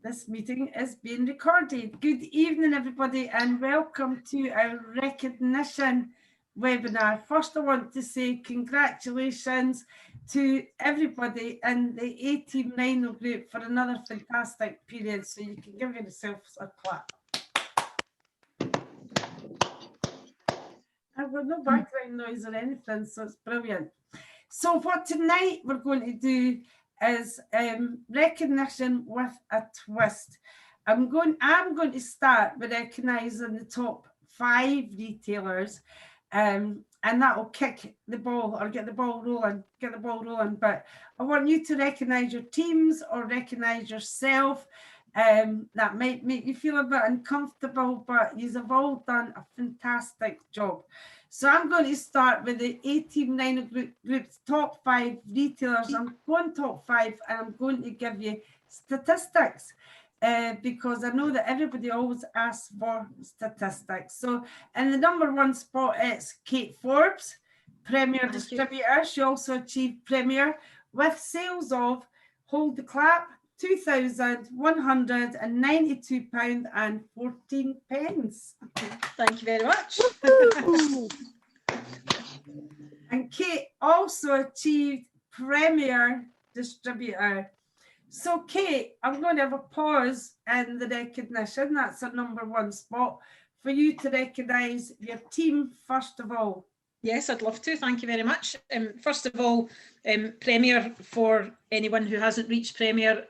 This meeting is being recorded. Good evening, everybody, and welcome to our recognition webinar. First, I want to say congratulations to everybody in the A-Team Rhino group for another fantastic period. So you can give yourselves a clap. I've got no background noise or anything, so it's brilliant. So for tonight, we're going to do is recognition with a twist. I'm going to start with recognising the top 5 retailers, and that will kick the ball or get the ball rolling. But I want you to recognise your teams or recognise yourself. That might make you feel a bit uncomfortable, but you've all done a fantastic job. So I'm going to start with the A-Team Rhino Group's top 5 retailers. I'm going top 5 and I'm going to give you statistics because I know that everybody always asks for statistics. So in the number 1 spot, it's Kate Forbes, Premier Distributor. She also achieved Premier with sales of, hold the clap, £2,192.14. Thank you very much. And Kate also achieved Premier Distributor. So Kate, I'm going to have a pause in the recognition. That's a number 1 spot for you to recognise your team first of all. Yes, I'd love to. Thank you very much. First of all, Premier, for anyone who hasn't reached Premier,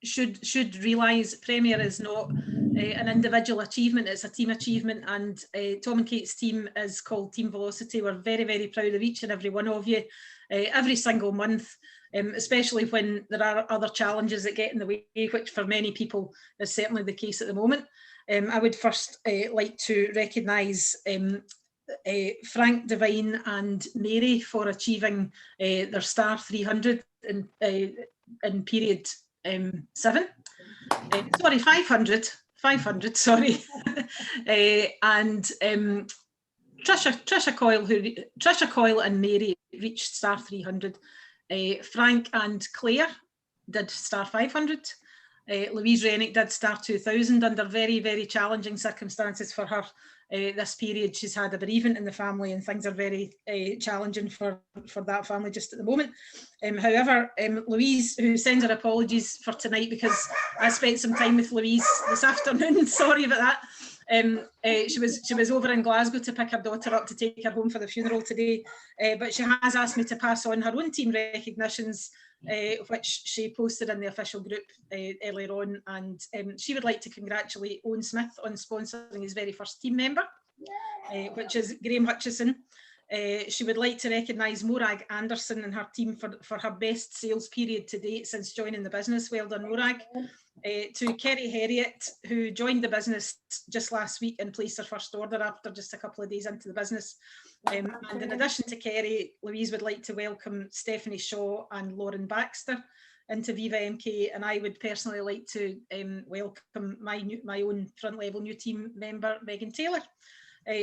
should realise Premier is not an individual achievement, it's a team achievement, and Tom and Kate's team is called Team Velocity. We're very, very proud of each and every one of you every single month, especially when there are other challenges that get in the way, which for many people is certainly the case at the moment. I would first like to recognise Frank Devine and Mary for achieving their Star 300 in period 7. Sorry, 500, sorry. And Trisha Coyle and Mary reached Star 300. Frank and Claire did Star 500. Louise Rennick did Star 2000 under very, very challenging circumstances for her. This period she's had a bereavement in the family and things are very challenging for that family just at the moment. However, Louise, who sends her apologies for tonight because I spent some time with Louise this afternoon, sorry about that. She was over in Glasgow to pick her daughter up to take her home for the funeral today, but she has asked me to pass on her own team recognitions, which she posted in the official group earlier on, and she would like to congratulate Owen Smith on sponsoring his very first team member, which is Graham Hutchison. She would like to recognise Morag Anderson and her team for her best sales period to date since joining the business. Well done, Morag. To Kerry Herriot, who joined the business just last week and placed her first order after just a couple of days into the business. And in addition to Kerry, Louise would like to welcome Stephanie Shaw and Lauren Baxter into Viva MK, and I would personally like to welcome my own front level new team member, Megan Taylor.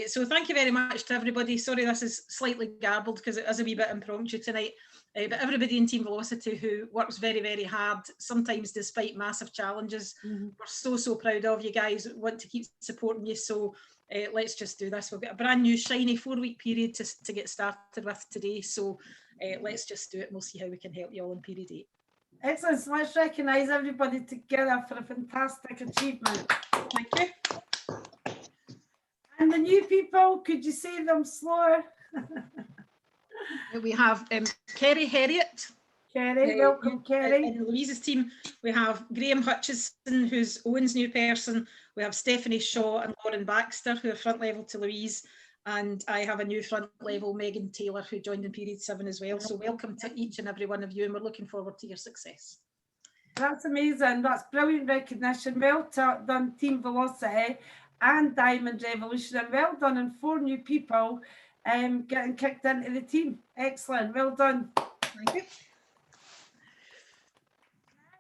So thank you very much to everybody. Sorry this is slightly garbled because it is a wee bit impromptu tonight, but everybody in Team Velocity who works very, very hard, sometimes despite massive challenges. We're so proud of you guys, want to keep supporting you, so let's just do this. We've got a brand new shiny 4-week period to get started with today, so let's just do it and we'll see how we can help you all in period 8. Excellent. So let's recognise everybody together for a fantastic achievement. Thank you. And the new people, could you say them slower? We have Kerry Herriot. Kerry, welcome Kerry. In Louise's team, we have Graham Hutchison, who's Owen's new person. We have Stephanie Shaw and Lauren Baxter, who are front level to Louise. And I have a new front level, Megan Taylor, who joined in period 7 as well. So welcome to each and every one of you, and we're looking forward to your success. That's amazing. That's brilliant recognition. Well done, Team Velocity and Diamond Revolution, and well done on 4 new people getting kicked into the team. Excellent, well done. Thank you.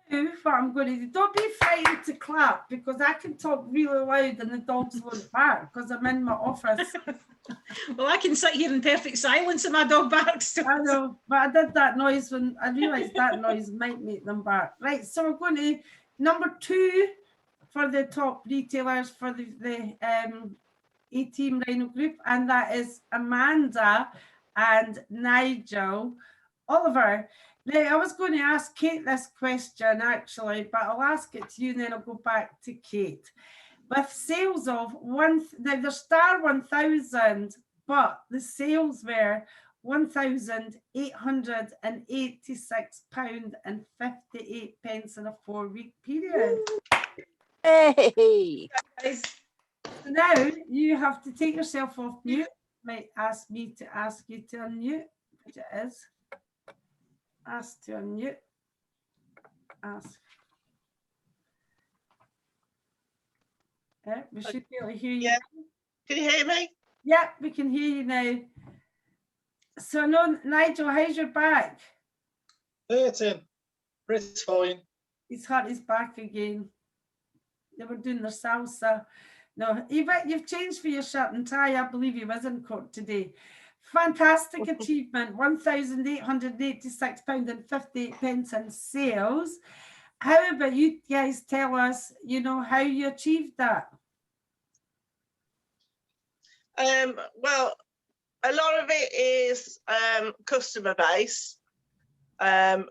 Now, what I'm going to do, don't be frightened to clap because I can talk really loud and the dogs won't bark because I'm in my office. Well, I can sit here in perfect silence and my dog barks. So. I know, but I did that noise when I realised that noise might make them bark. Right, so we're going to Number 2 for the top retailers for the A-Team Rhino Group, and that is Amanda and Nigel. Oliver, now I was going to ask Kate this question actually, but I'll ask it to you and then I'll go back to Kate. With sales of now the Star 1000, but the sales were £1,886.58 in a 4-week period. Hey! Guys, So now you have to take yourself off mute. Might ask me to ask you to unmute, which it is. Ask to unmute. Ask. We should be able to hear you. Yeah. Can you hear me? Yeah, we can hear you now. So no, Nigel, how's your back? Hurting. It's fine. He's hurt his back again. They were doing their salsa. No, you've changed for your shirt and tie. I believe you was in court today. Fantastic achievement, £1,886.58 in sales. How about you guys tell us, how you achieved that? Well, a lot of it is customer base. Some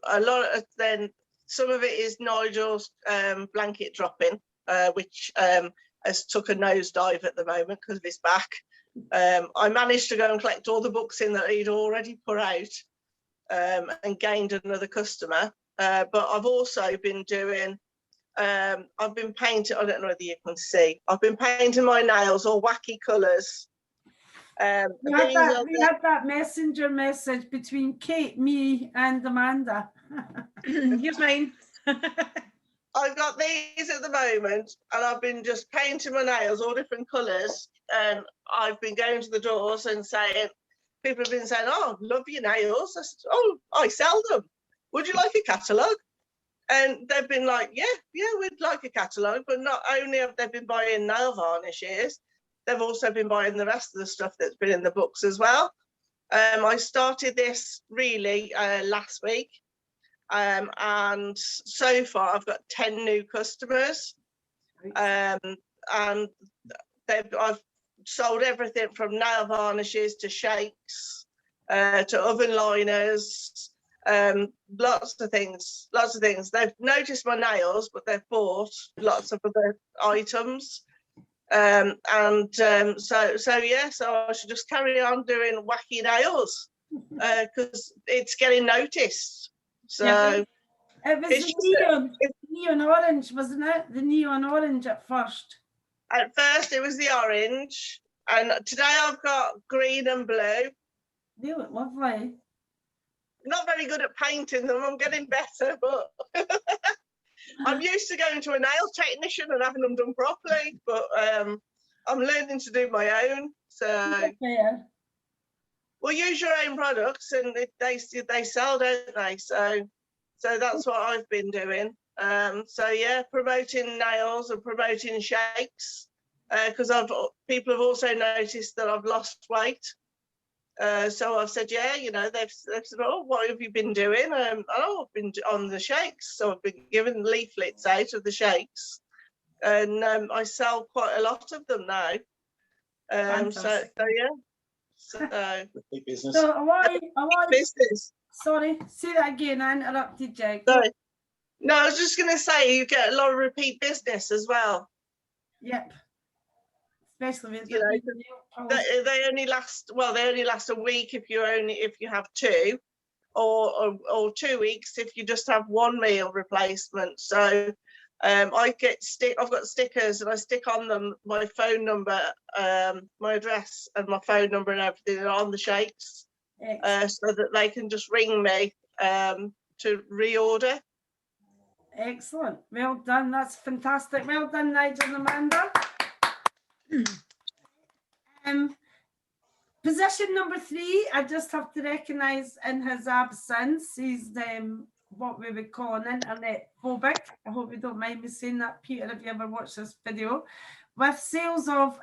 of it is Nigel's blanket dropping, which has took a nosedive at the moment because of his back. I managed to go and collect all the books in that he'd already put out and gained another customer. But I've also been doing, I've been painting, I don't know whether you can see, I've been painting my nails all wacky colours. We had that messenger message between Kate, me and Amanda. here's mine. I've got these at the moment and I've been just painting my nails all different colours, and I've been going to the doors and saying, people have been saying, oh, love your nails. I said, oh, I sell them. Would you like a catalogue? And they've been like, yeah, we'd like a catalogue. But not only have they been buying nail varnishes, they've also been buying the rest of the stuff that's been in the books as well. I started this really last week. And so far I've got 10 new customers. And I've sold everything from nail varnishes to shakes, to oven liners, lots of things. They've noticed my nails, but they've bought lots of other items. So I should just carry on doing wacky nails because it's getting noticed. So yeah, it was neon orange, wasn't it? The neon orange at first. At first it was the orange, and today I've got green and blue. They look lovely. Not very good at painting them, I'm getting better, but I'm used to going to a nail technician and having them done properly, but I'm learning to do my own. So, well, use your own products, and they sell, don't they? So that's what I've been doing. So yeah, promoting nails and promoting shakes, because people have also noticed that I've lost weight. So I've said, yeah, they've said, oh, what have you been doing? I've been on the shakes. So I've been giving leaflets out of the shakes, and I sell quite a lot of them now. So yeah. So big business. So I want business. Sorry, say that again. I interrupted you. Sorry. No, I was just going to say you get a lot of repeat business as well. Yep. Especially with they only last a week if you have two, or 2 weeks if you just have one meal replacement. So I've got stickers, and I stick on them my phone number, my address and my phone number and everything on the shakes, so that they can just ring me to reorder. Excellent. Well done. That's fantastic. Well done, Nigel and Amanda. Position number 3, I just have to recognise in his absence, he's what we would call an internet phobic. I hope you don't mind me saying that, Peter, if you ever watch this video. With sales of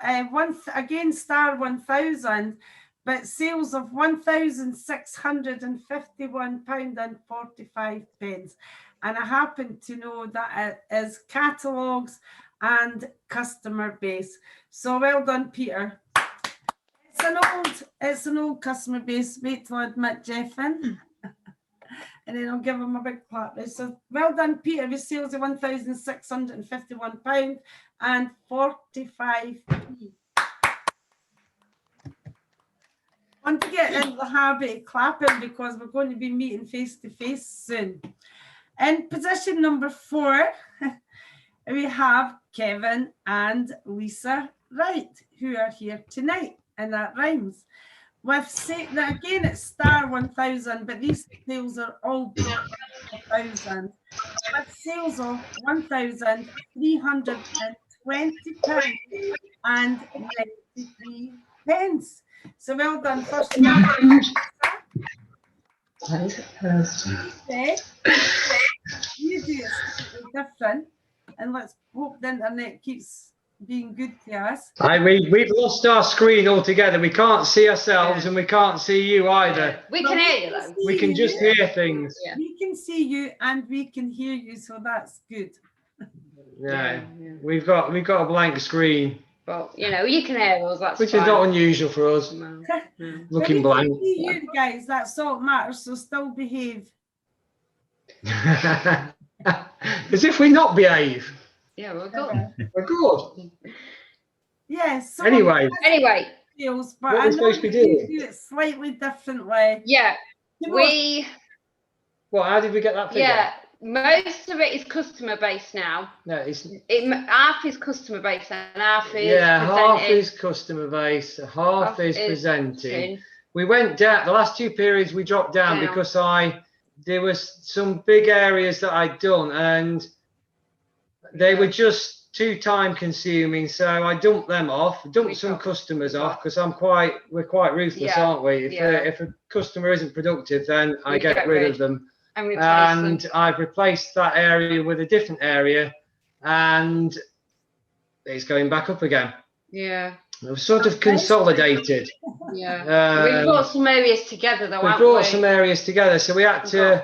Star 1000, but sales of £1,651.45. And I happen to know that it is catalogues and customer base. So well done, Peter. It's an old customer base, wait till I admit Jeff in. And then I'll give him a big clap. So well done, Peter, with sales of £1,651 and 45p. I want to get in the habit of clapping because we're going to be meeting face to face soon. In position number 4, we have Kevin and Lisa Wright, who are here tonight, and that rhymes. Now again, it's star 1000, but these sales are all 1,000. With sales of £1,320 and 93 pence. So well done, first of all. Okay. You do it slightly different, and let's hope the internet keeps being good to us. We've lost our screen altogether. We can't see ourselves and we can't see you either. We can hear you though. We can just hear things. Yeah. We can see you and we can hear you, so that's good. Yeah. We've got a blank screen. But you know, you can hear us, that's Which fine. is not unusual for us. No. Looking But we blank. can see you guys, that's all that matters, so still behave. As if we not behave. Yeah, we're good. We're good. Yes. So Anyway. Anyway, sales, but What I we're know supposed to be you doing? do it slightly differently. yeah, You know, What? How did we get that figure? yeah, most of it is customer based now. No, it's Half is customer based and half is half presenting. is customer base, half is presenting. presenting. We went down the last 2 periods. We dropped down Down. because there was some big areas that I'd done and they were just too time consuming. So I dumped them off, dumped some customers off because we're quite ruthless, Yeah. aren't we? If a customer isn't productive, then I get rid of them. And replace them. And I've replaced that area with a different area and it's going back up again. Yeah, I've sort of consolidated. yeah. We've brought some areas together though, We haven't brought we? some areas together, so we had to.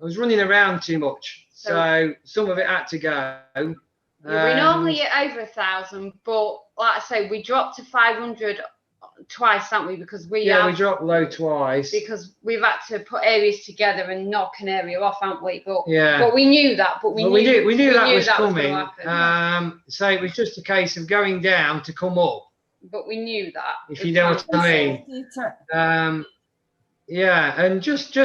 I was running around too much, so some of it had to go. Yeah, we normally get over 1,000, but like I say, we dropped to 500 twice, haven't we? Because we we dropped low twice. because we've had to put areas together and knock an area off, haven't we? But Yeah. but we knew that. But we Well, knew we knew that was gonna coming. happen. So it was just a case of going down to come up, But we knew that. if you know what I mean. Yeah, and just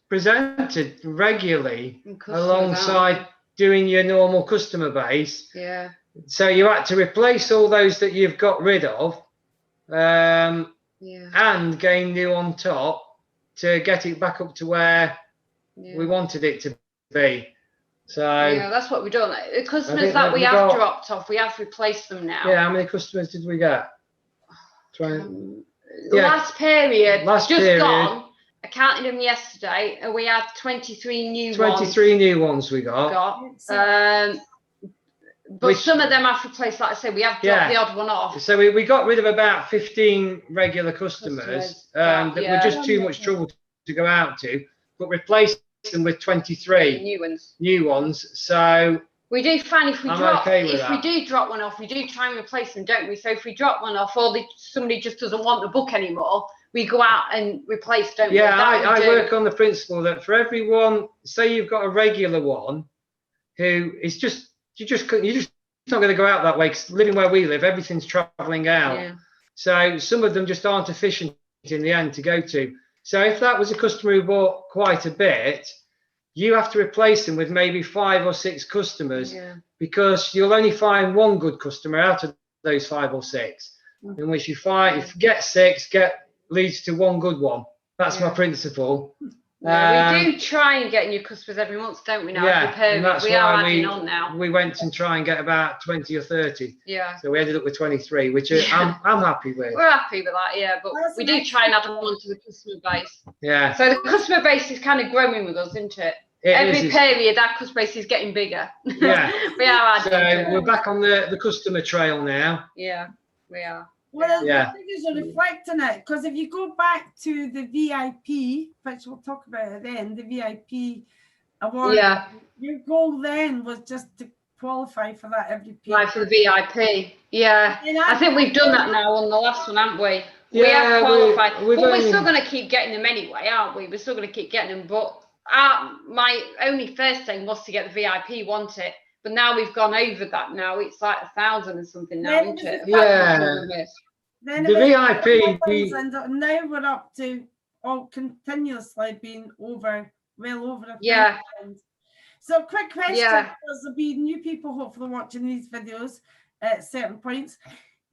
presented regularly And customers, alongside doing your normal customer base. Yeah. So you had to replace all those that you've got rid of, Yeah. and gain new on top to get it back up to where Yeah. we wanted it to be. So Yeah, that's what we've done. The customers think that that we we have got- dropped off, we have replaced them now. yeah, how many customers did we get? Yeah. Last period, Last just period. gone. I counted them yesterday, and we had 23 new 23 new ones we got. ones. But Which- some of them have replaced, like I say, we have dropped Yeah. the odd one off. So we got rid of about 15 regular customers Customers, that yeah. were just too much trouble to go out to, but replaced them with 23 New ones. new ones. So We do find if we I'm drop, okay with if we that. do drop one off, we do try and replace them, don't we? So if we drop one off, or somebody just doesn't want the book anymore, we go out and replace, don't we? yeah, That we I do. work on the principle that for everyone, say you've got a regular one who is just you're just not going to go out that way, because living where we live, everything's traveling out. Yeah. So some of them just aren't efficient in the end to go to. So if that was a customer who bought quite a bit, you have to replace them with maybe 5 or 6 customers, Yeah. because you'll only find one good customer out of those 5 or 6. In which you find, if you get 6, leads to one good one. That's my Yeah. principle. Yeah, we do try and get new customers every month, don't we? Now, Yeah, every period. and that's We are why adding on now. we went and try and get about 20 or 30. Yeah. So we ended up with 23, which Yeah. I'm happy with. We're happy with that, yeah, but That's we do nice. try and add them onto the customer base. Yeah. So the customer base is kind of growing with us, isn't it? It Every is. period, our customer base is getting bigger. Yeah. We are adding to So it. we're back on the customer trail now. Yeah, we are. Well, Yeah. the figures are reflecting it, because if you go back to the VIP, which we'll talk about it then, the VIP award, Yeah, your goal then was just to qualify for that every like for the VIP. Yeah, And I think we've done that now on the last one, haven't we? We Yeah, have qualified, we've but we're only- still going to keep getting them anyway, aren't we? We're still going to keep getting them. But my only first thing was to get the VIP, wasn't it? But now we've gone over that. Now it's like 1,000 or something now, Then isn't it? Yeah. then The it was VIP, and now we're up to continuously being over, well over 1,000. Yeah. So quick question, Yeah. because there'll be new people hopefully watching these videos at certain points.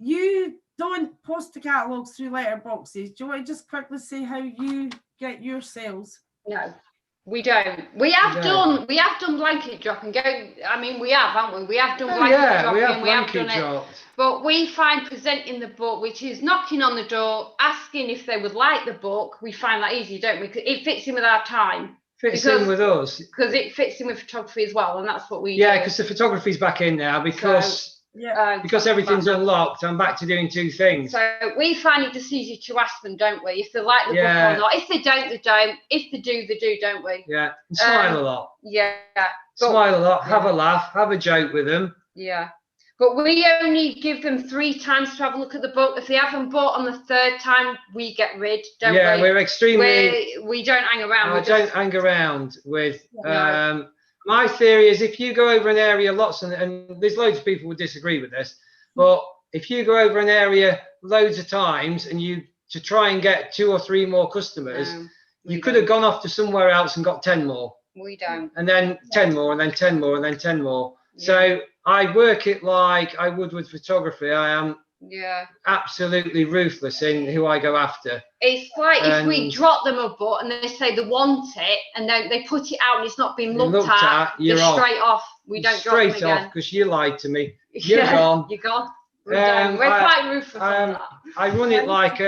You don't post the catalogues through letterboxes. Do you want to just quickly say how you get your sales? No, we don't. We have done blanket dropping. I mean, we have, haven't we? We have done blanket yeah, dropping. we have We have blanket done it. dropped. But we find presenting the book, which is knocking on the door, asking if they would like the book. We find that easy, don't we? 'Cause it fits in with our time. Fits in with us. Because it fits in with photography as well, and that's what we Yeah, do. because the photography's back in now because Yeah. because everything's unlocked. I'm back to doing two things. So we find it just easy to ask them, don't we? If they like the Yeah. book or not. If they don't, they don't. If they do, they do, don't we? Yeah, and smile a lot. Yeah. Smile a lot. Have a laugh. Have a joke with them. Yeah. But we only give them 3 times to have a look at the book. If they haven't bought on the 3rd time, we get rid, don't Yeah, we? we're extremely. We don't hang around. I we don't just, hang around with. No. My theory is if you go over an area lots, and there's loads of people would disagree with this, but if you go over an area loads of times and you to try and get 2 or 3 more customers, no, you we could don't. have gone off to somewhere else and got 10 more, We don't. and then 10 more, and then 10 more, and then 10 more. Yeah. So I work it like I would with photography. I am Yeah. absolutely ruthless in who I go after. It's like if we And- drop them a book and they say they want it and then they put it out and it's not being You're looked at, you're they're off. straight off. We don't drop Straight them again. off because you lied to me. You're Yeah, gone. You're gone. We're done. We're I- quite ruthless on that. I run it like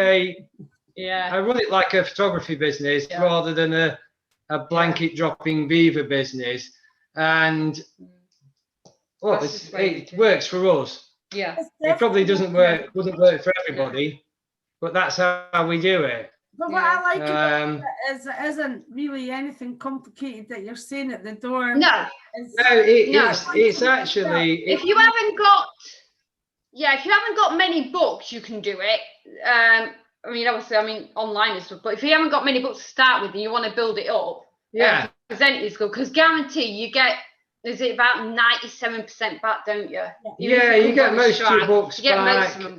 Yeah. I run it like a photography business Yeah. rather than a blanket dropping beaver business. And well, That's just the way it works for us. Yeah. It probably wouldn't work for everybody, but that's how we do it. But what I like about Um, it is it isn't really anything complicated that you're saying at the door. No, It's, no, No. it's actually if you haven't got, if you haven't got many books, you can do it. I mean, obviously, online and stuff, but if you haven't got many books to start with and you want to build it up, yeah. present is good because guarantee you get, is it about 97% back, don't you? Even if Yeah, you you come get from most of your strike, books you get most back. of them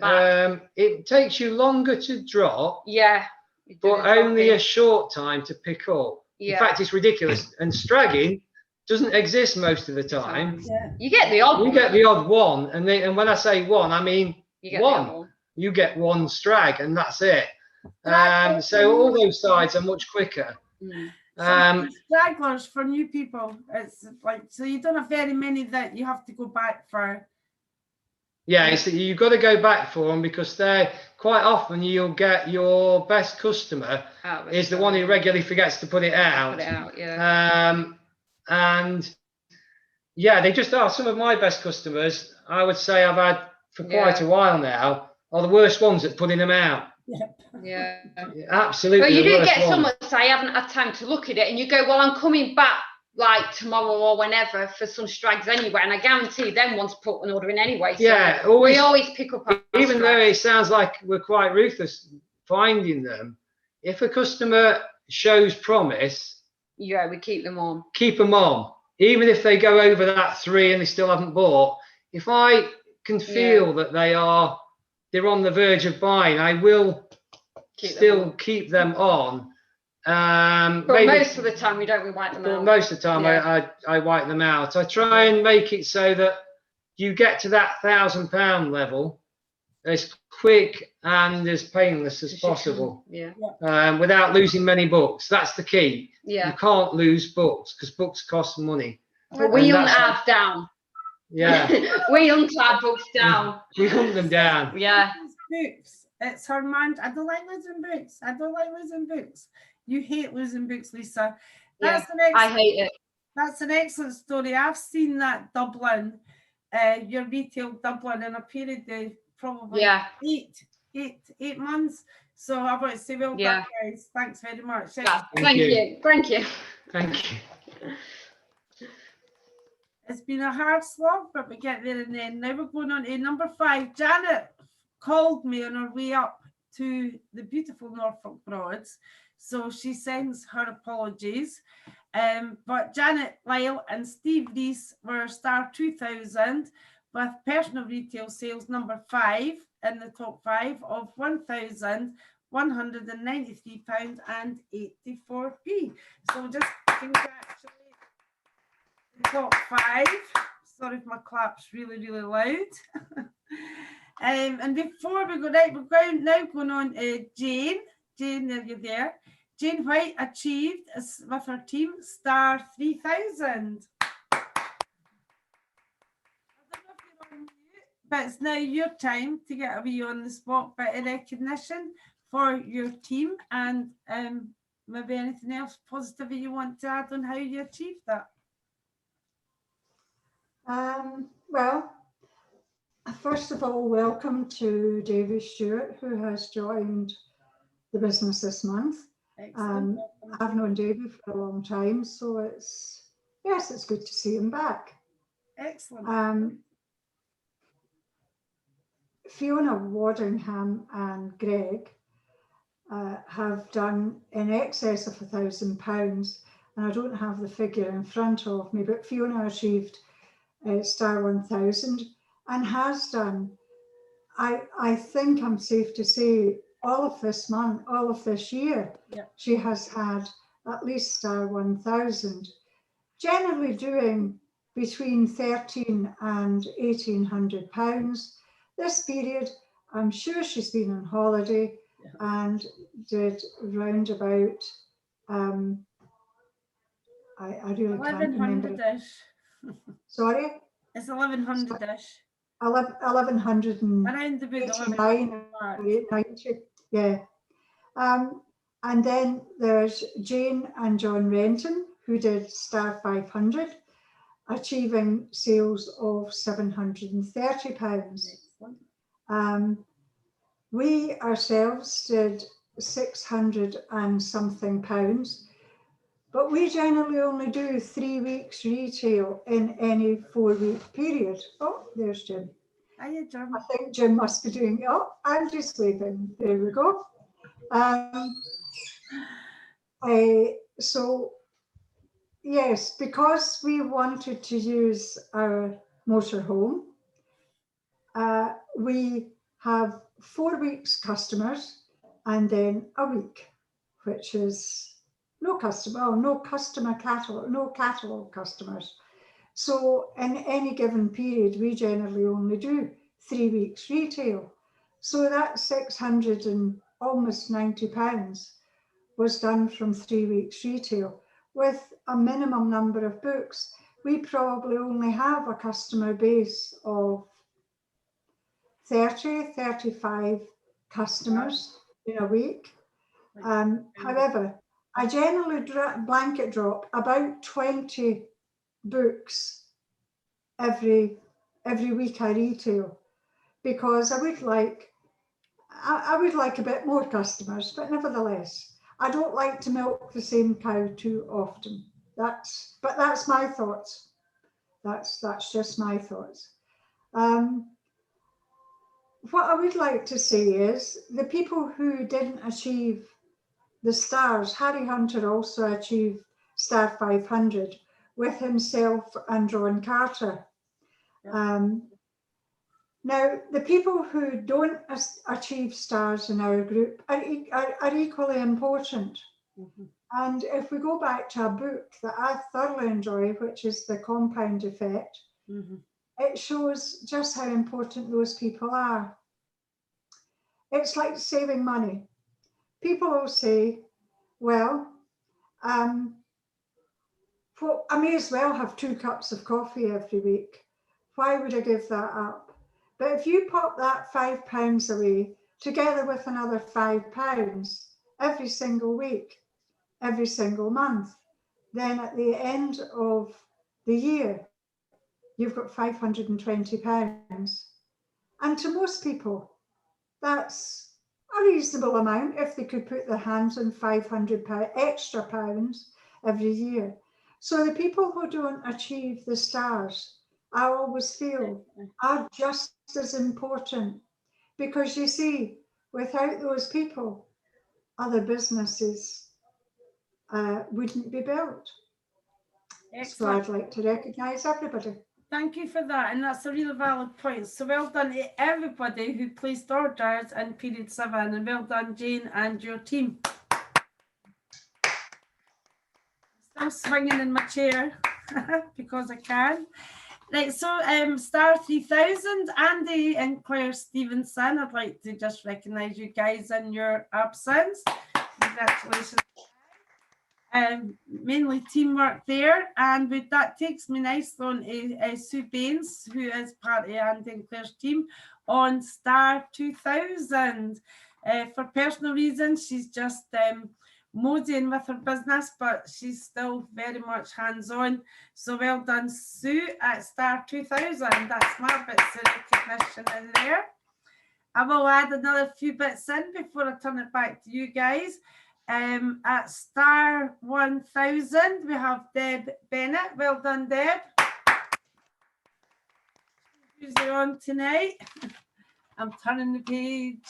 back. It takes you longer to drop, Yeah. you do but the only a dropping. short time to pick up. Yeah. In fact, it's ridiculous. And stragging doesn't exist most of the time. yeah. You get the odd You one. get the odd one, and when I say one, I mean You get the odd one. one. You get one strag, and that's it. Right. So all those sides are much quicker. Mm. Um, Stragglers for new people. It's like, so you don't have very many that you have to go back for. Yeah, so you've got to go back for them because they're quite often you'll get your best customer Out of is the it. one who regularly forgets to put it out. Put it out, yeah. And yeah, they just are some of my best customers. I would say I've had for quite a while now are the worst ones at putting them out. Yeah. Absolutely. But you the do worst get some ones. that say, I haven't had time to look at it, and you go, well, I'm coming back like tomorrow or whenever for some strags anyway, and I guarantee them want to put an order in anyway. So Yeah, we always, always pick up our even though strags. it sounds like we're quite ruthless finding them, if a customer shows promise, Yeah, we keep them on. keep them on. Even if they go over that 3 and they still haven't bought, if I can feel that they're on the verge of buying, I will keep them on. But Maybe- most of the time we don't, we wipe them but out. most of the time Yeah. I wipe them out. I try and make it so that you get to that £1,000 level as quick and as painless as possible, Yeah. without losing many books. That's the key. Yeah. You can't lose books because books cost money. But we And hunt that's- ours down. Yeah, We hunt our books down. we hunt them down. Yeah. Books. It's her mind. I don't like losing books. I don't like losing books. You hate losing books, Lisa. That's an I excellent, hate it. that's an excellent story. I've seen that Dublin, your retail Dublin in a period of probably Yeah. 8 months. So I want to say well Yeah. done, guys. Thanks very much. Yeah, Thank you. Thank you. Thank you. It's been a hard slog, but we get there in the end. Now we're going on to number 5. Janet called me on her way up to the beautiful Norfolk Broads. So she sends her apologies. But Janet Lyle and Steve Rees were star 2000 with personal retail sales number 5 in the top 5 of £1,193.84. So just congratulate the top 5. Sorry if my clap's really, really loud. And before we go right, we're now going on Jane. Jane, there you're there. Jane White achieved with her team star 3000. But it's now your time to get a wee on the spot bit of recognition for your team, and maybe anything else positive you want to add on how you achieved that. Well, first of all, welcome to Davy Stewart, who has joined the business this month. Excellent. I've known Davy for a long time, so it's good to see him back. Excellent. Fiona Waddingham and Greg have done in excess of £1,000, and I don't have the figure in front of me, but Fiona achieved star 1000 and has done, I think I'm safe to say, all of this month, all of this year, she has had at least star 1000, generally doing between £1,300 and £1,800. This period, I'm sure she's been on holiday and did round about, I really can't remember. 1100-ish. Sorry? It's 1100-ish. 1189 Around about or 890, yeah. And then there's Jane and John Renton, who did star 500, achieving sales of £730. We ourselves did 600 and something pounds, but we generally only do 3 weeks retail in any 4-week period. Oh, there's Jim. Hiya, Jim. I think Jim must be doing, oh, Angie's waving. There we go. So, yes, because we wanted to use our motorhome, we have 4 weeks customers and then a week, which is no customer catalog, no catalog customers. So in any given period, we generally only do 3 weeks retail. So that 600 and almost £90 was done from 3 weeks retail with a minimum number of books. We probably only have a customer base of 30, 35 customers in a week. However, I generally blanket drop about 20 books every week I retail, because I would like a bit more customers, but nevertheless, I don't like to milk the same cow too often. That's my thoughts. That's just my thoughts. What I would like to say is the people who didn't achieve the stars, Harry Hunter also achieved star 500 with himself and Ron Carter. Now, the people who don't achieve stars in our group are equally important. And if we go back to a book that I thoroughly enjoy, which is The Compound Effect, it shows just how important those people are. It's like saving money. People will say, well, I may as well have 2 cups of coffee every week. Why would I give that up? But if you pop that £5 away together with another £5 every single week, every single month, then at the end of the year, you've got £520. And to most people, that's a reasonable amount if they could put their hands on £500 extra pounds every year. So the people who don't achieve the stars, I always feel, are just as important, because you see, without those people, other businesses wouldn't be built. So Excellent. I'd like to recognise everybody. Thank you for that, and that's a really valid point. So well done to everybody who placed orders in period 7, and well done, Jane, and your team. Still swinging in my chair because I can. Right, so star 3000, Andy and Claire Stevenson, I'd like to just recognise you guys in your absence. Congratulations. Mainly teamwork there, and with that takes me nicely on to Sue Baines, who is part of Andy and Claire's team, on star 2000. For personal reasons, she's just modying with her business, but she's still very much hands-on. So well done, Sue, at star 2000. That's my bits of recognition in there. I will add another few bits in before I turn it back to you guys. At star 1000, we have Deb Bennett. Well done, Deb. Who's on tonight? I'm turning the page.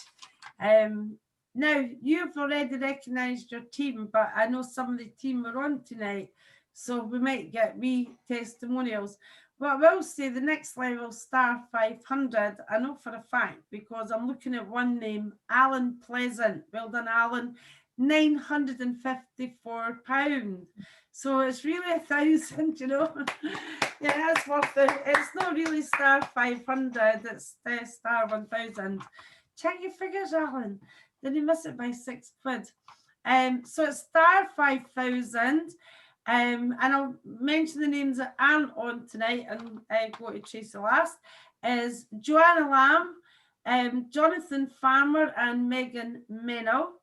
Now, you've already recognised your team, but I know some of the team are on tonight, so we might get testimonials. But I will say the next level, star 500, I know for a fact, because I'm looking at one name, Alan Pleasant. Well done, Alan. £954. So it's really 1,000, you know. Yeah, it's worth it. It's not really star 500, it's star 1000. Check your figures, Alan. Did you miss it by £6? So it's star 5000. And I'll mention the names that aren't on tonight and go to Tracy last. Is Joanna Lamb, Jonathan Farmer and Megan Mennell.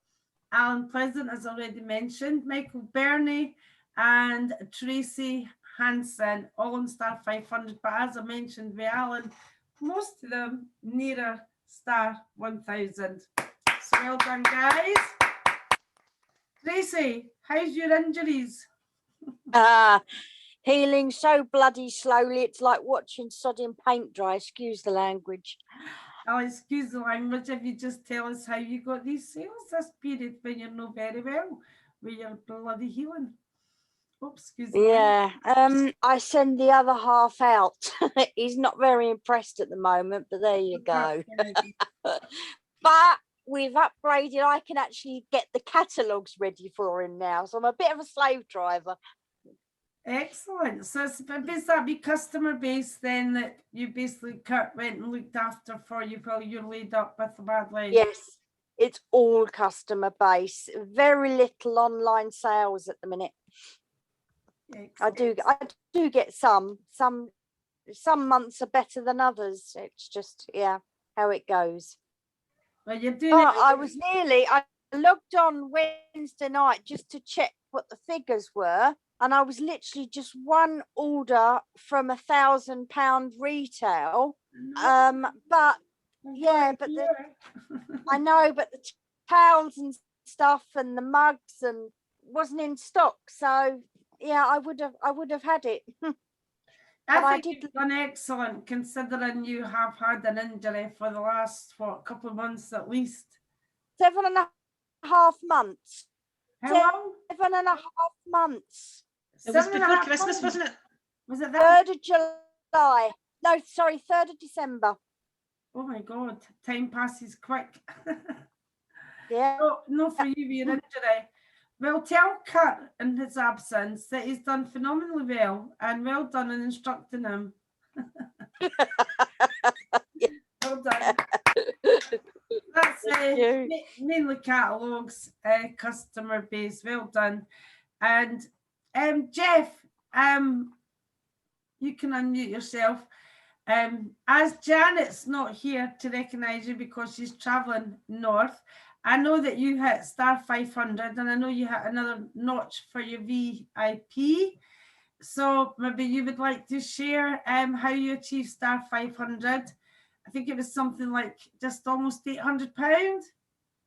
Alan Pleasant, as already mentioned, Michael Burney and Tracy Hansen, all on star 500. But as I mentioned with Alan, most of them nearer star 1000. So well done, guys. Tracy, how's your injuries? Healing so bloody slowly, it's like watching sodding paint dry, excuse the language. I'll excuse the language if you just tell us how you got these sales this period when you're not very well with your bloody healing. Oops, excuse me. Yeah, I send the other half out. He's not very impressed at the moment, but there you go. But we've upgraded. I can actually get the catalogues ready for him now, so I'm a bit of a slave driver. Excellent. So it's that be customer base then that you basically went and looked after for you while you're laid up with a bad leg? Yes, it's all customer base. Very little online sales at the minute. Excellent. I do get some months are better than others. It's just, yeah, how it goes. Well, you're doing But I logged on Wednesday night just to check what the figures were. And I was literally just one order from £1,000 retail. But yeah, but I know, but the towels and stuff and the mugs and wasn't in stock. So yeah, I would have had it. I think you've done excellent considering you have had an injury for the last couple of months at least. 7.5 months. How long? 7.5 months. It was before Christmas, wasn't it? Was it that? 3rd of July. No, sorry, 3rd of December. Oh my God, time passes quick. Yeah. No, for you, your injury. Well, tell Kurt in his absence that he's done phenomenally well and well done in instructing him. Well done. That's mainly catalogues, customer base. Well done. And Jeff, you can unmute yourself. As Janet's not here to recognise you because she's travelling north, I know that you hit star 500 and I know you hit another notch for your VIP. So maybe you would like to share how you achieved star 500. I think it was something like just almost £800.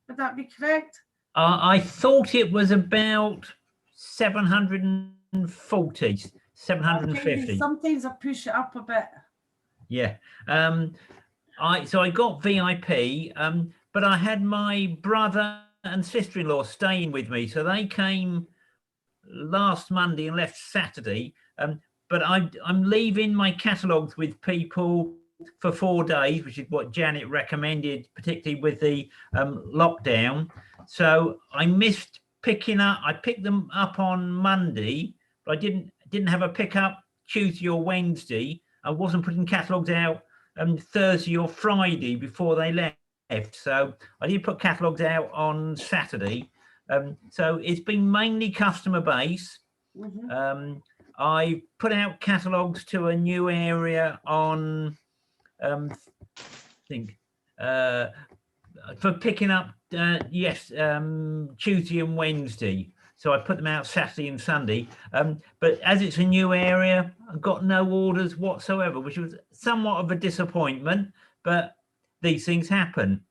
Would that be correct? I thought it was about 740, 750. Sometimes I push it up a bit. Yeah. So I got VIP, but I had my brother and sister-in-law staying with me, so they came last Monday and left Saturday. But I'm leaving my catalogues with people for 4 days, which is what Janet recommended, particularly with the lockdown. So I missed picking up. I picked them up on Monday, but I didn't have a pickup Tuesday or Wednesday. I wasn't putting catalogues out Thursday or Friday before they left. So I did put catalogues out on Saturday. So it's been mainly customer base. I put out catalogues to a new area on, I think, for picking up, Tuesday and Wednesday. So I put them out Saturday and Sunday. But as it's a new area, I've got no orders whatsoever, which was somewhat of a disappointment, but these things happen.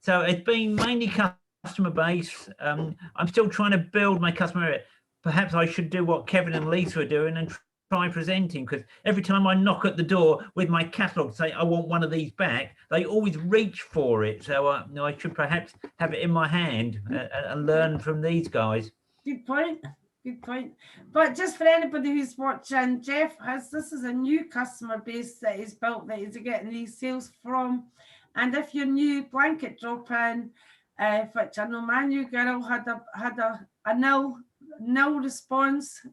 So it's been mainly customer base. I'm still trying to build my customer area. Perhaps I should do what Kevin and Lisa are doing and try presenting, because every time I knock at the door with my catalogue, say I want one of these back, they always reach for it. So I should perhaps have it in my hand and learn from these guys. Good point. Good point. But just for anybody who's watching, this is a new customer base that he's built, that he's getting these sales from. And if you're new, blanket drop in, which I know my new girl had a no response to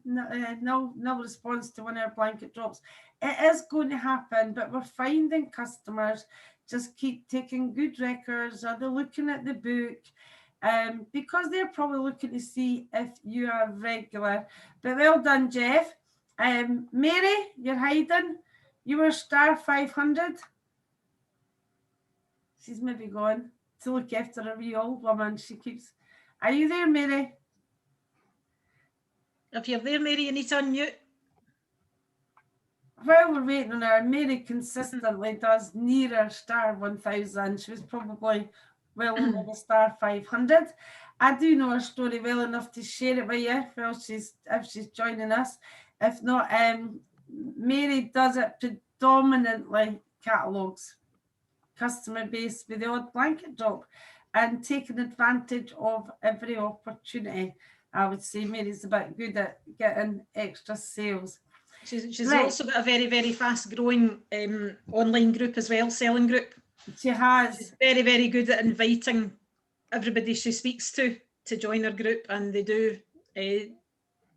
one of our blanket drops. It is going to happen, but we're finding customers just keep taking good records, or they're looking at the book, because they're probably looking to see if you are regular. But well done, Jeff. Mary, you're hiding. You were star 500. She's maybe gone to look after a wee old woman. Are you there, Mary? If you're there, Mary, you need to unmute. While we're waiting on her, Mary consistently does nearer star 1000. She was probably well over the star 500. I do know her story well enough to share it with you if she's joining us. If not, Mary does it predominantly catalogues, customer base with the odd blanket drop, and taking advantage of every opportunity. I would say Mary's a bit good at getting extra sales. She's also got a very, very fast growing online group as well, selling group. She has. She's very, very good at inviting everybody she speaks to join her group, and they do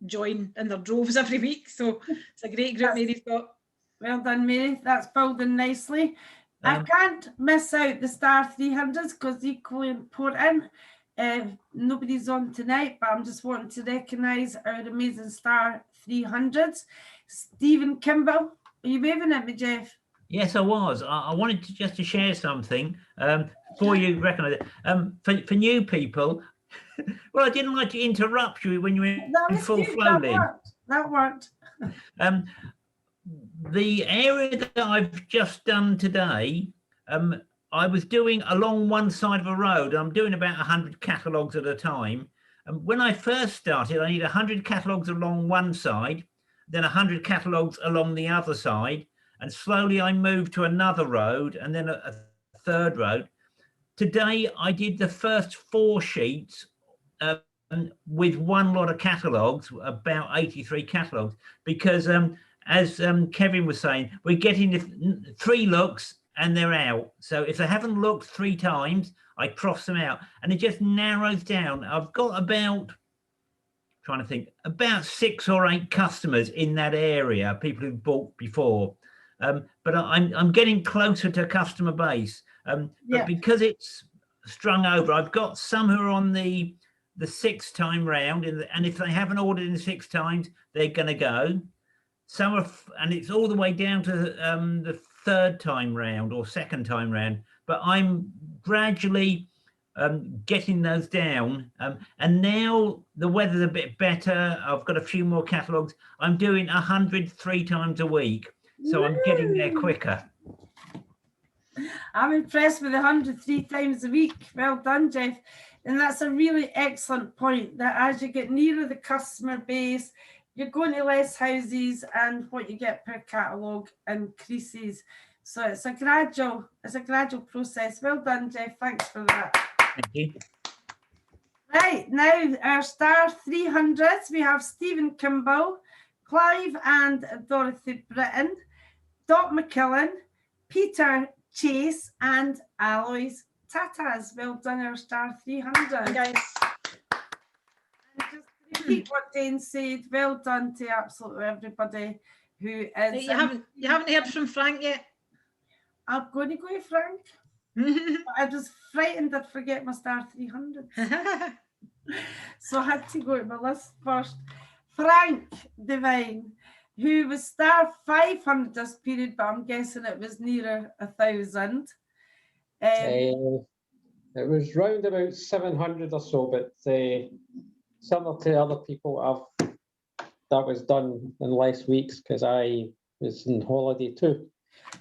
join in their droves every week. So it's a great group Mary's got. Well done, Mary. That's building nicely. I can't miss out the star 300s because equally important. Nobody's on tonight, but I'm just wanting to recognise our amazing star 300s. Stephen Kimball, are you waving at me, Jeff? Yes, I was. I wanted to share something before you recognise it. For new people, well, I didn't like to interrupt you when you were in full flow. That worked. The area that I've just done today, I was doing along one side of a road. I'm doing about 100 catalogues at a time. And when I first started, I need 100 catalogues along one side, then 100 catalogues along the other side. And slowly I moved to another road and then a third road. Today, I did the first 4 sheets with one lot of catalogues, about 83 catalogues, because as Kevin was saying, we're getting 3 looks and they're out. So if they haven't looked 3 times, I cross them out, and it just narrows down. I've got about 6 or 8 customers in that area, people who've bought before. But I'm getting closer to customer base. But because it's strung over, I've got some who are on the 6th time round, and if they haven't ordered in 6 times, they're going to go. Some are, and it's all the way down to the 3rd time round or 2nd time round. But I'm gradually getting those down. And now the weather's a bit better. I've got a few more catalogues. I'm doing 100 3 times a week. So I'm getting there quicker. I'm impressed with the 103 times a week. Well done, Jeff. And that's a really excellent point, that as you get nearer the customer base, you're going to less houses and what you get per catalogue increases. So it's a gradual process. Well done, Jeff. Thanks for that. Thank you. Right, now our star 300s, we have Stephen Kimball, Clive and Dorothy Britton, Dot McKillen, Peter Chase and Alois Tatas. Well done, our star 300. Guys. And just to repeat what Dane said, well done to absolutely everybody who is... You haven't heard from Frank yet? I'm going to go to Frank. I was frightened I'd forget my star 300. So I had to go to my list first. Frank Devine, who was star 500 this period, but I'm guessing it was nearer 1,000. It was round about 700 or so, but similar to other people, that was done in less weeks because I was on holiday too.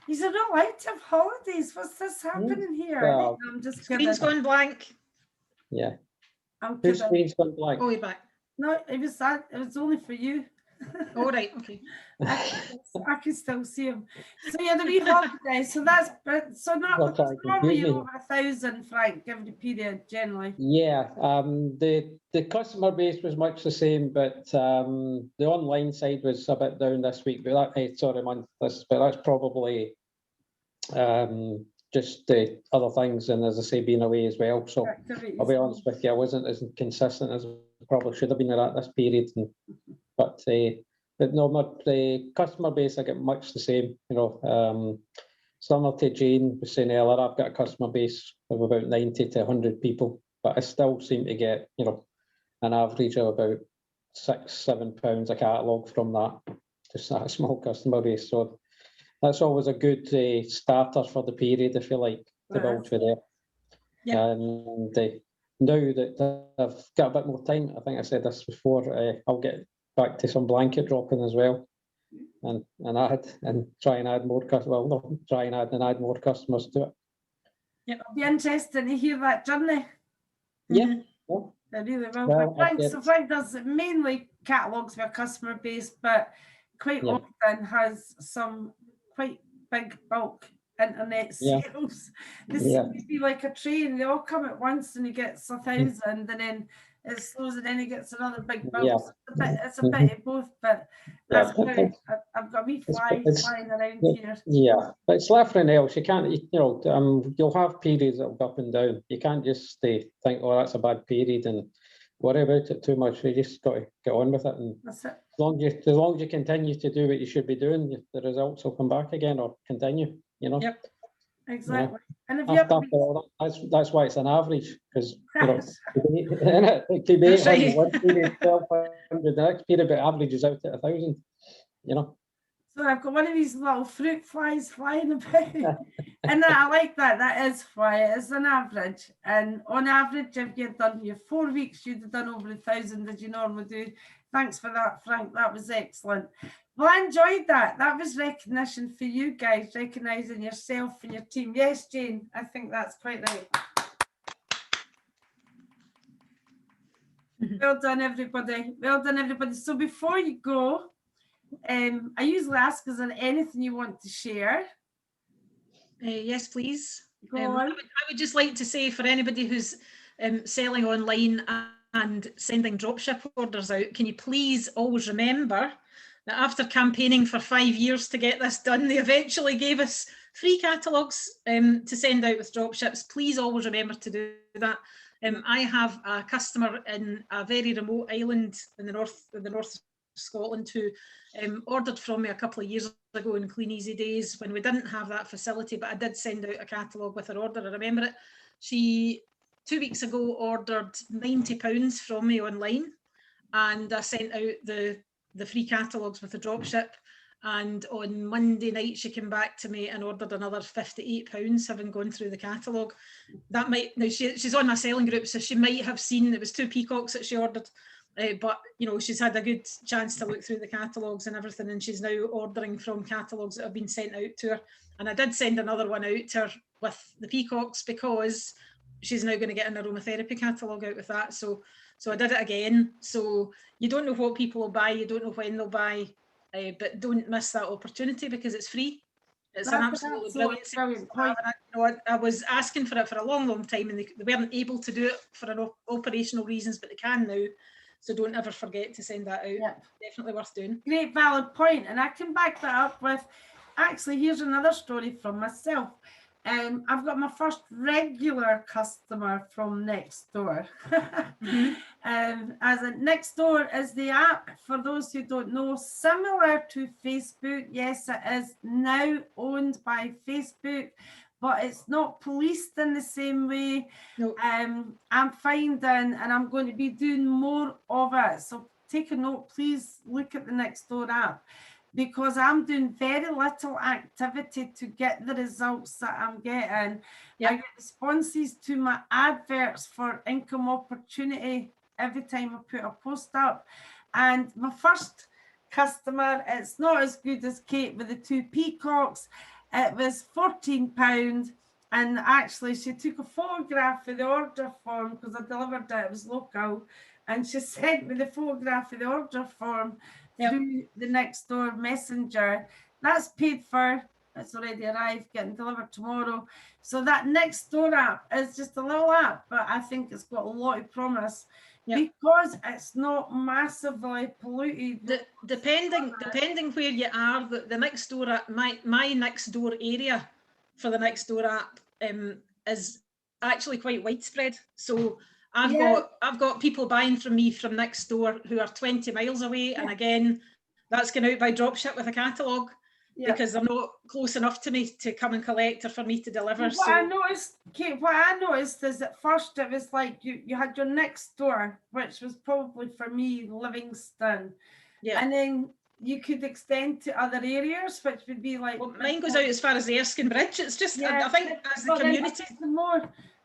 You're not allowed to have holidays. What's this happening here? Well, I'm just Screen's kidding. gone blank. Yeah. I'm Whose kidding. screen's gone blank? Oh, you're back. No, it was that. It was only for you. All right, okay. I can still see him. So yeah, the wee holiday. So that's so not Well, sorry, normally you're confusing. over 1,000, Frank, given the period generally. Yeah, the customer base was much the same, but the online side was a bit down this week. But but that's probably just the other things, and as I say, being away as well. So I'll be honest with you, I wasn't as consistent as I probably should have been at this period. But no, the customer base I get much the same. You know, similar to Jane was saying earlier, I've got a customer base of about 90 to 100 people, but I still seem to get, you know, an average of about £6-7 a catalogue from that, just that small customer base. So that's always a good starter for the period, if you like, to build for there. Yeah. And now that I've got a bit more time, I think I said this before, I'll get back to some blanket dropping as well, and try and add more add more customers to it. It'll be interesting to hear that journey. Yeah. They really will. Well, But Frank does mainly catalogues for a customer base, but quite often has some quite big bulk internet sales. They seem to be like a train. They all come at once and he gets 1,000 and then it slows and then he gets another big bulk. It's a bit of both, but that's great. I've got a wee flying around here. Yeah, but it's like everything else. You can't, you know, you'll have periods that will go up and down. You can't just think, oh, that's a bad period and worry about it too much. You just got to get on with it. And that's it. As long as you continue to do what you should be doing, the results will come back again or continue, you know. Yep. Exactly. And if After all, that's why it's an average, because you know, it could be 800 one period, 1,200 the next period, but averages out at 1,000, you know. So I've got one of these little fruit flies flying about. And I like that. That is why it is an average. And on average, if you'd done your 4 weeks, you'd have done over 1,000 as you normally do. Thanks for that, Frank. That was excellent. Well, I enjoyed that. That was recognition for you guys, recognising yourself and your team. Yes, Jane, I think that's quite right. Well done, everybody. Well done, everybody. So before you go, I usually ask, is there anything you want to share? Yes, please. Go I on. would just like to say, for anybody who's selling online and sending dropship orders out, can you please always remember that after campaigning for 5 years to get this done, they eventually gave us free catalogues to send out with dropships. Please always remember to do that. I have a customer in a very remote island in the north of Scotland who ordered from me a couple of years ago in Clean Easy days when we didn't have that facility, but I did send out a catalogue with her order. I remember it. She 2 weeks ago ordered £90 from me online, and I sent out the free catalogues with the dropship, and on Monday night she came back to me and ordered another £58, having gone through the catalogue. That might, now she's on my selling group, so she might have seen it was 2 peacocks that she ordered, but you know, she's had a good chance to look through the catalogues and everything, and she's now ordering from catalogues that have been sent out to her. And I did send another one out to her with the peacocks, because she's now going to get an aromatherapy catalogue out with that. So I did it again. So you don't know what people will buy, you don't know when they'll buy, but don't miss that opportunity, because it's free. It's an absolutely brilliant point. I was asking for it for a long time, and they weren't able to do it for operational reasons, but they can now. So don't ever forget to send that out. Yep. Definitely worth doing. Great valid point. And I can back that up with, actually, here's another story from myself. I've got my first regular customer from Nextdoor. As a Nextdoor is the app, for those who don't know, similar to Facebook. Yes, it is now owned by Facebook, but it's not policed in the same way. No. I'm finding, and I'm going to be doing more of it. So take a note, please look at the Nextdoor app, because I'm doing very little activity to get the results that I'm getting. Yep. I get responses to my adverts for income opportunity every time I put a post up. And my first customer, it's not as good as Kate with the 2 peacocks. It was £14, and actually she took a photograph of the order form, because I delivered it was local, and she sent me the photograph of the order form through the Nextdoor messenger. That's paid for, it's already arrived, getting delivered tomorrow. So that Nextdoor app is just a little app, but I think it's got a lot of promise. Because it's not massively polluted. Depending where you are, the Nextdoor app, my Nextdoor area for the Nextdoor app is actually quite widespread. So I've got people buying from me from Nextdoor who are 20 miles away, and again, that's going out by dropship with a catalogue. Because they're not close enough to me to come and collect or for me to deliver. What I noticed, Kate, what I noticed is at first it was like you had your Nextdoor, which was probably for me Livingston. And then you could extend to other areas, which would be like... Well, mine goes out as far as the Erskine Bridge. It's just, I think as the community...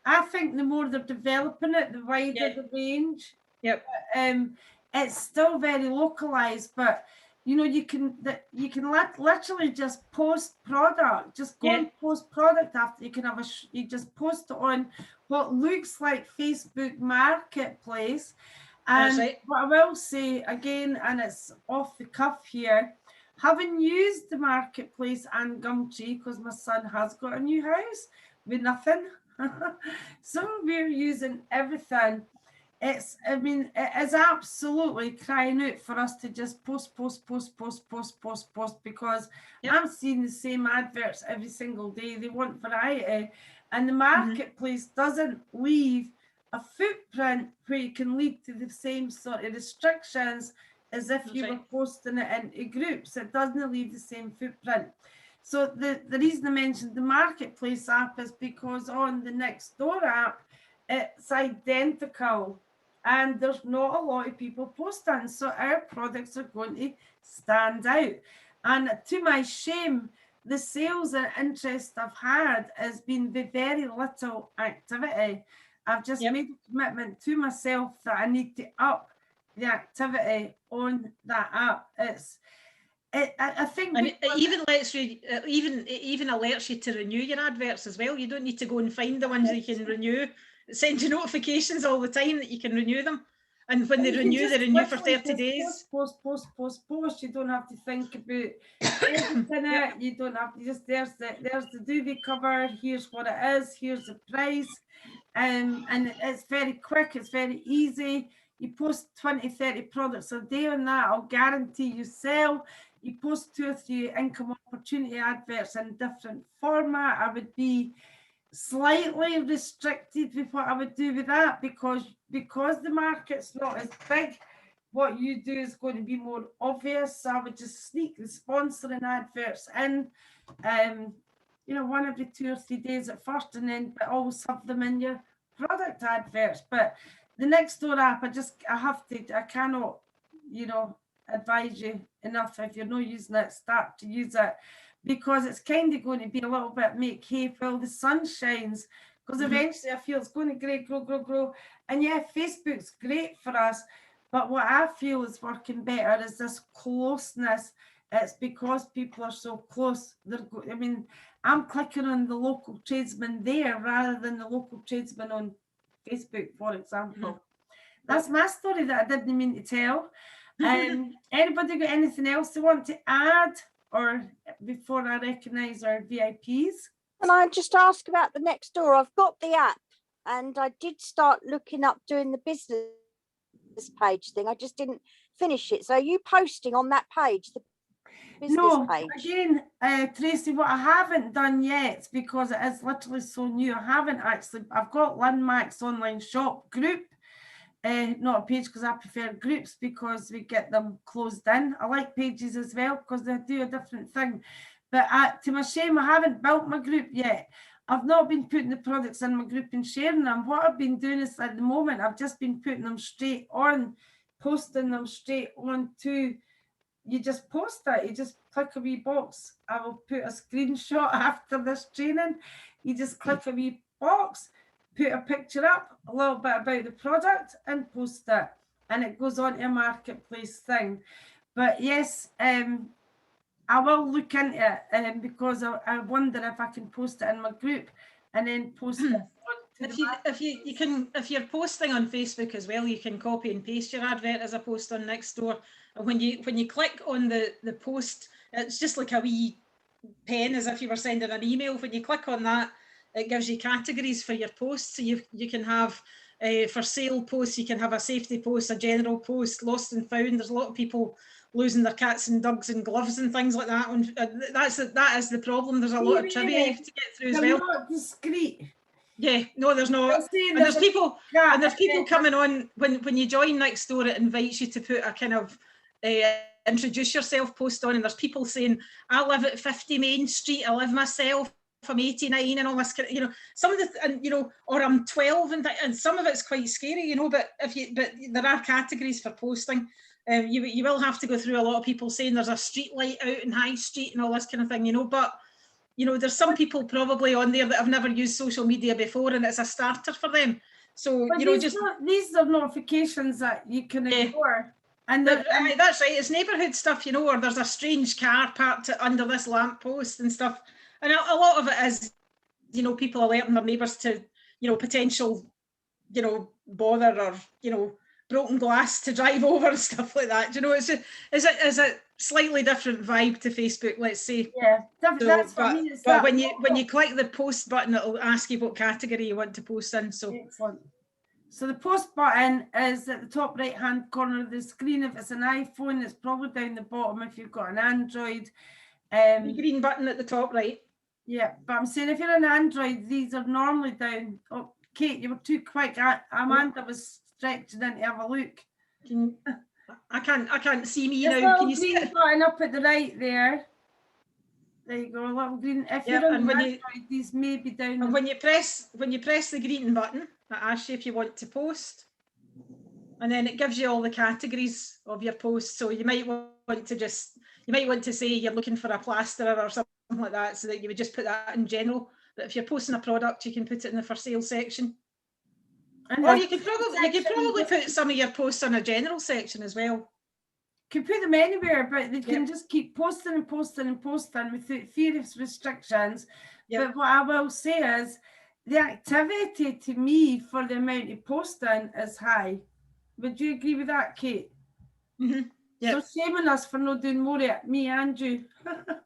I think the more they're developing it, the wider the range. It's still very localised, but... You know, you can literally just post product, just go and post product after. You can have you just post it on what looks like Facebook Marketplace. And what I will say again, and it's off the cuff here, having used the Marketplace and Gumtree, because my son has got a new house with nothing. So we're using everything. It is absolutely crying out for us to just post, because I'm seeing the same adverts every single day. They want variety, and the Marketplace doesn't leave a footprint where you can lead to the same sort of restrictions as if you were posting it into groups. It doesn't leave the same footprint. So the reason I mentioned the Marketplace app is because on the Nextdoor app, it's identical. And there's not a lot of people posting, so our products are going to stand out. And to my shame, the sales and interest I've had has been very little activity. I've just made a commitment to myself that I need to up the activity on that app. I think, and it even lets you, even alerts you to renew your adverts as well. You don't need to go and find the ones that you can renew. It sends you notifications all the time that you can renew them, and when they renew for 30 days. Post. You don't have to think about everything. You don't have to just there's the duvet cover. Here's what it is. Here's the price, and it's very quick. It's very easy. You post 20-30 products a day on that. I'll guarantee you sell. You post 2 or 3 income opportunity adverts in different format. I would be slightly restricted with what I would do with that, because the market's not as big. What you do is going to be more obvious. So I would just sneak the sponsoring adverts in, you know, 1 every 2 or 3 days at first, and then always have them in your product adverts. But the Nextdoor app, I cannot, you know, advise you enough. If you're not using it, start to use it, because it's kind of going to be a little bit make hay while the sun shines, because eventually I feel it's going to grow. And yeah, Facebook's great for us, But what I feel is working better is this closeness. It's because people are so close. I mean, I'm clicking on the local tradesman there rather than the local tradesman on Facebook, for example. That's my story that I didn't mean to tell. Anybody got anything else they want to add, or before I recognise our VIPs? Can I just ask about the Nextdoor? I've got the app and I did start looking up doing the business page thing. I just didn't finish it. So are you posting on that page, the business page? Again, Tracy, what I haven't done yet, because it is literally so new, I've got Landmark's online shop group, not a page because I prefer groups because we get them closed in. I like pages as well because they do a different thing. But to my shame, I haven't built my group yet. I've not been putting the products in my group and sharing them. What I've been doing is at the moment, I've just been putting them straight on, posting them straight on to, you just post it, you just click a wee box. I will put a screenshot after this training. You just click a wee box, put a picture up, a little bit about the product and post it. And it goes on to a marketplace thing. But yes, I will look into it because I wonder if I can post it in my group and then post it. If you're posting on Facebook as well, you can copy and paste your advert as a post on Nextdoor. And when you click on the post, it's just like a wee pen as if you were sending an email. When you click on that, it gives you categories for your posts. So you can have for sale posts, you can have a safety post, a general post, lost and found. There's a lot of people losing their cats and dogs and gloves and things like that. And that is the problem. There's a lot of trivia you have to get through as well. They're not discreet. Yeah, no, there's not. And there's people coming on when you join Nextdoor. It invites you to put a kind of introduce yourself post on, and there's people saying, "I live at 50 Main Street. I live myself. I'm 89," and all this kind of, some of the, and or I'm 12, and some of it's quite scary, but but there are categories for posting. You will have to go through a lot of people saying there's a street light out in High Street and all this kind of thing, but there's some people probably on there that have never used social media before, and it's a starter for them. So these are notifications that you can ignore. And that's right. It's neighbourhood stuff, or there's a strange car parked under this lamppost and stuff. And a lot of it is, people alerting their neighbours to, potential, bother or, broken glass to drive over and stuff like that. It's a slightly different vibe to Facebook, let's say. Yeah, that's but, for me. But when you click the post button, it'll ask you what category you want to post in. So excellent. So the post button is at the top right hand corner of the screen. If it's an iPhone, it's probably down the bottom if you've got an Android. The green button at the top right. Yeah, but I'm saying if you're an Android, these are normally down. Oh, Kate, you were too quick. Amanda was stretching in to have a look. I can't see me now. Can you see it? Button up at the right there. There you go, a little green. If you're on Android, these may be down. And when you press the green button, it asks you if you want to post, and then it gives you all the categories of your post. So you might want to say you're looking for a plasterer or something like that, so that you would just put that in general. But if you're posting a product, you can put it in the for sale section. Or you could probably put some of your posts on a general section as well. You can put them anywhere, but they can just keep posting and posting and posting without fear of restrictions. Yep. But what I will say is the activity to me for the amount of posting is high. Would you agree with that, Kate? Mm-hmm. Yep. So shame on us for not doing more at me and you.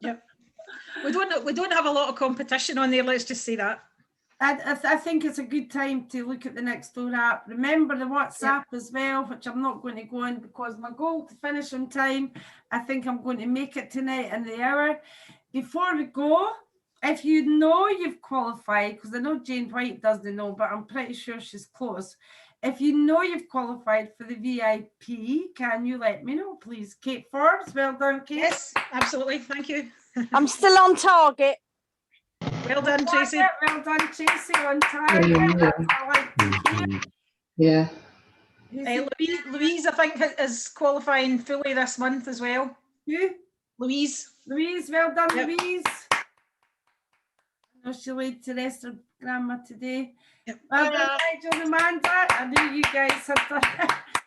Yep. We don't have a lot of competition on there, let's just say that. I think it's a good time to look at the Nextdoor app. Remember the WhatsApp as well, which I'm not going to go on because my goal to finish on time, I think I'm going to make it tonight in the hour. Before we go, if you know you've qualified, because I know Jane White doesn't know, but I'm pretty sure she's close. If you know you've qualified for the VIP, can you let me know, please? Kate Forbes, well done, Kate. Yes, absolutely, thank you. I'm still on target. Well done, Tracy. Well done, Tracy, on time. Yeah. Louise, I think, is qualifying fully this month as well. Who? Louise. Louise, well done, Louise. I know she laid to rest her grandma today. Yep. Well done, Nigel and Amanda. I knew you guys had done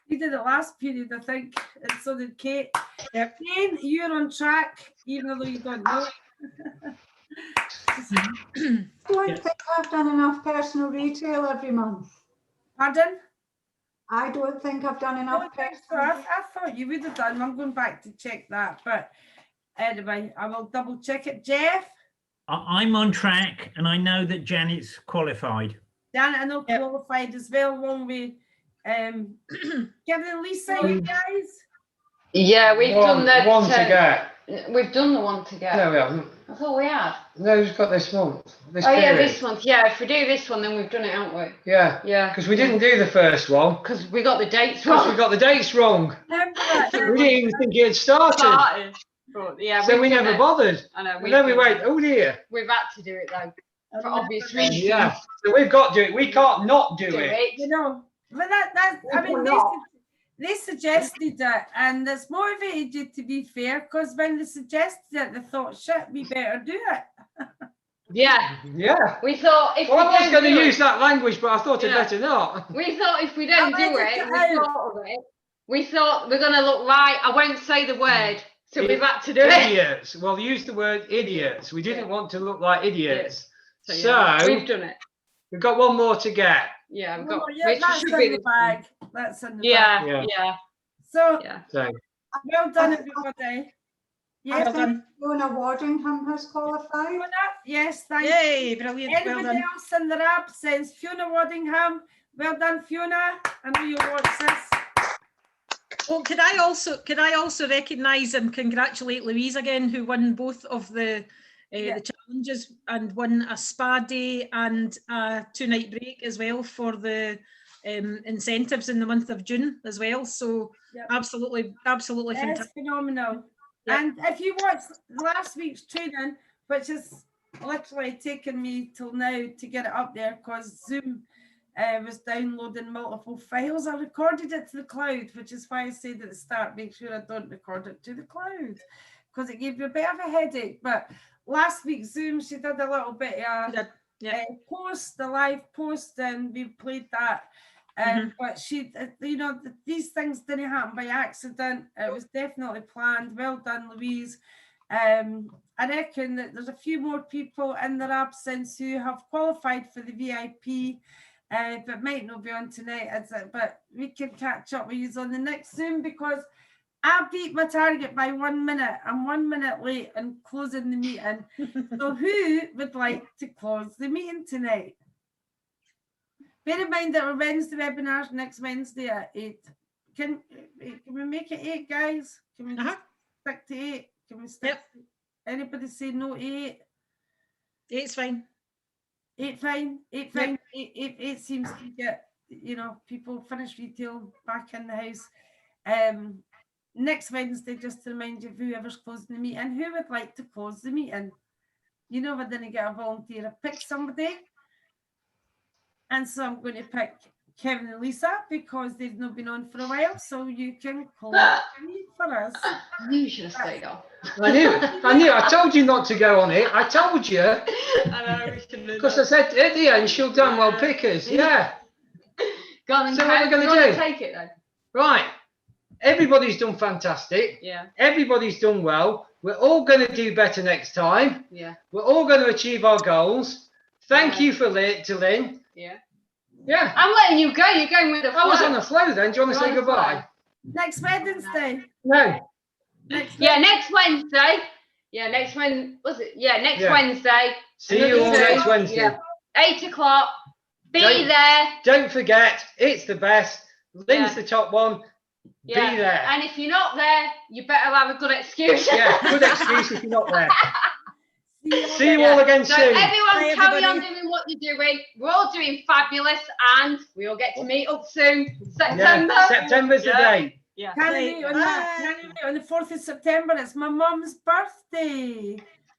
We did it last period, I think, and so did Kate. Yep. Jane, you're on track, even though you don't know. I don't think I've done enough personal retail every month. Pardon? I don't think I've done I enough don't think so. personal. I thought you would have done. I'm going back to check that, but anyway, I will double check it. Jeff, I'm on track, and I know that Janet's qualified. Janet, I know Yep. qualified as well, along with Kevin and Lisa, you guys. Yeah, we've done the one to get. We've done the one to get. No, we haven't. I thought we had. No, we've got this month. This Oh yeah, period. this month. Yeah, if we do this one, then we've done it, haven't we? Yeah, Yeah. because we didn't do the first one Because we got the dates because we wrong. got the dates wrong. Remember that? We didn't even think it had started, But, yeah, so we've we done never it. bothered. I know. And then we done went, it. oh dear. We've had to do it though, for Remember obvious that? reasons. Yeah, so we've got to do it. We can't not do Do it. You it. know, but that I mean, they suggested it, and it's motivated you, to be fair, because when they suggested it, they thought, shit, we better do it. Yeah. Yeah. We thought if Well, I we was don't going to do use it, that language, but I thought I'd Yeah. better not. we thought if we don't I do read it, it we out. thought of it. We thought we're gonna look like I won't say the word, so we've had to do it. Idiots. Well, use the word idiots. We didn't want to look like idiots. So, So, yeah, we've done it. we've got one more to get. Yeah, we've Oh, got. yeah, which that's should in be the this bag. That's in one. the bag. Yeah, yeah, So, yeah. So, well done, everybody. Yes, Well done. Fiona Waddingham has qualified. Fiona? Yes, thank you. Yay, brilliant. Well Anybody done. else in their absence? Fiona Waddingham. Well done, Fiona. I know you watch this. Well, could I also recognise and congratulate Louise again, who won both of the Yeah. challenges and won a spa day and a 2-night break as well for the incentives in the month of June as well. So Yep. absolutely It's fantastic. phenomenal. Yep. And if you watch last week's training, which has literally taken me till now to get it up there because Zoom was downloading multiple files, I recorded it to the cloud, which is why I said at the start, make sure I don't record it to the cloud because it gave you a bit of a headache. But last week Zoom, she did a little bit of Yeah. post, the live post, and we played that. But she, you know, these things didn't happen by accident. It was definitely planned. Well done, Louise. I reckon that there's a few more people in their absence who have qualified for the VIP, but might not be on tonight. But we can catch up with you on the next Zoom because I beat my target by 1 minute. I'm 1 minute late and closing the meeting. So who would like to close the meeting tonight? Bear in mind that our Wednesday webinars next Wednesday at 8. Can we make it 8, guys? Can we just stick to 8? Can we stick? Yep. Anybody say no to 8? 8's fine. 8 fine. 8 fine. 8 seems to get, you know, people finish retail back in the house. Next Wednesday, just to remind you of whoever's closing the meeting, who would like to close the meeting? You know, we didn't get a volunteer. I picked somebody. And so I'm going to pick Kevin and Lisa because they've not been on for a while. So you can close the meeting for us. I knew you should have stayed on. I knew. I told you not to go on it. I told you. I know, we should have Because I said at the end, she'll damn well pick us. Yeah. Go on, So what are we gonna you wanna do? Take it then. Right. Everybody's done fantastic. Yeah, Everybody's done well. We're all going to do better next time. yeah, We're all going to achieve our goals. Thank Yeah. you for to Lynn. yeah. Yeah. I'm letting you go. You're going with the flow. I was on the flow then. Do you want to say You're on the goodbye? Next Wednesday. No. Next Wednesday. Yeah, next was it? Yeah, next Yeah. Wednesday. See you all Another next Zoom. Wednesday. Yeah. 8 o'clock. Be Don't- there. Don't forget, it's the best. Lynn's Yeah. the top one. Yeah. Be there. And if you're not there, you better have a good excuse. Yeah, good excuse if you're not there. See you Yeah. all again So soon. everyone Bye, carry on everybody. doing what you're doing. We're all doing fabulous and we all get to meet up soon. September. Yeah, September's the Yeah. date. Yeah. Can Right, we on the 4th of September? It's my mum's birthday.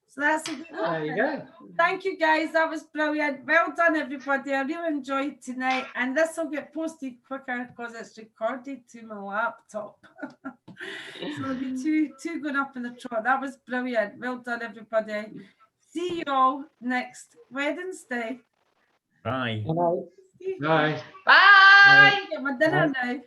So that's a good one. There you go. Thank you guys. That was brilliant. Well done, everybody. I really enjoyed tonight. And this will get posted quicker because it's recorded to my laptop. So there'll be two going up in the trot. That was brilliant. Well done, everybody. See you all next Wednesday. Bye. And I Bye. Bye. Get my dinner now.